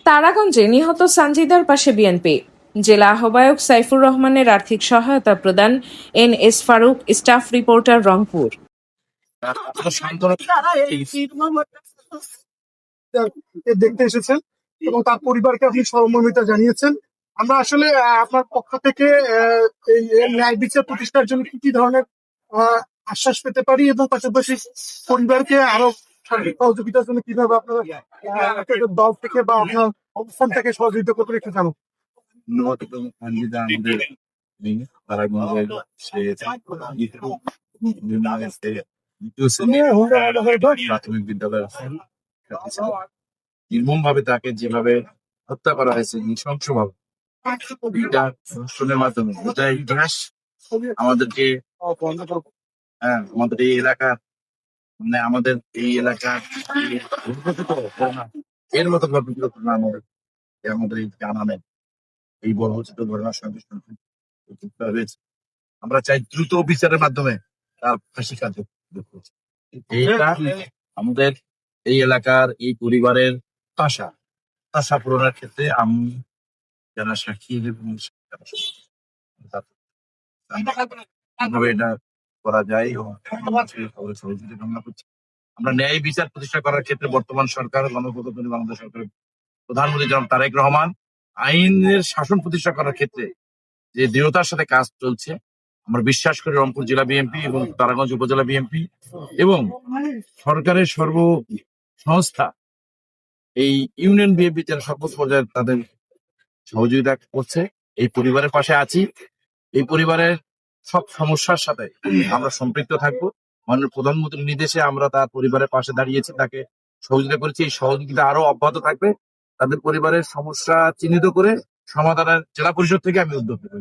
তারাগঞ্জে নিহত সানজিদার পাশে বিএনপি। জেলা আহ্বায়ক সাইফুর রহমানের আর্থিক সহায়তা প্রদান। S Faruk, staff reporter, Rangpur. দেখতে এসেছেন এবং তার পরিবারকে আপনি সহমর্মিতা জানিয়েছেন। আমরা আসলে আপনার পক্ষ থেকে এই ন্যায় বিচার প্রতিষ্ঠার জন্য কি কি ধরনের আশ্বাস পেতে পারি এবং পাশাপাশি পরিবারকে আরো সার্বিক সহযোগিতার জন্য কিভাবে আপনারা আপনাদের দল থেকে বা আপনার অবস্থান থেকে সহযোগিতা করতে একটু জানো। প্রাথমিক বিদ্যালয়ের নির্মম ভাবে তাকে যেভাবে হত্যা করা হয়েছে নৃশংস ভাবে, এটা অনুষ্ঠানের মাধ্যমে এটা ইতিহাস আমাদেরকে আমাদের এই এলাকার মানে আমাদের এই এলাকার এর মতো গর্বিত ঘটনা আমাদের এই জানালেন এই বর্বচিত ঘটনার সঙ্গে যুক্ত হয়েছে। আমরা চাই দ্রুত বিচারের মাধ্যমে তার ফাঁসি কার্য এইটা আমাদের এই এলাকার এই পরিবারের আশা পূরণের ক্ষেত্রে আমি যারা সাক্ষী এবং কিভাবে এটা করা যায় এবং সহযোগিতা কামনা করছি। আমরা ন্যায় বিচার প্রতিষ্ঠা করার ক্ষেত্রে বর্তমান সরকার গণপ্রজাতন্ত্রী বাংলাদেশ সরকারের প্রধানমন্ত্রী জনাব তারেক রহমান আইনের শাসন প্রতিষ্ঠা করার ক্ষেত্রে যে দৃঢ়তার সাথে কাজ চলছে, আমরা বিশ্বাস করি রংপুর জেলা বিএনপি এবং তারাগঞ্জ উপজেলা বিএনপি এবং সরকারের সর্ব সংস্থা এই ইউনিয়ন বিএনপি যারা সর্বোচ্চ পর্যায়ে তাদের সহযোগিতা করছে। এই পরিবারের পাশে আছি। এই পরিবারের সব সমস্যার সাথে আমরা সম্পৃক্ত থাকবো। মাননীয় প্রধানমন্ত্রীর নির্দেশে আমরা তার পরিবারের পাশে দাঁড়িয়েছি, তাকে সহযোগিতা করেছি। এই সহযোগিতা আরো অব্যাহত থাকবে। তাদের পরিবারের সমস্যা চিহ্নিত করে সমাধানের জেলা পরিষদ থেকে আমি উদ্যোগ নেব।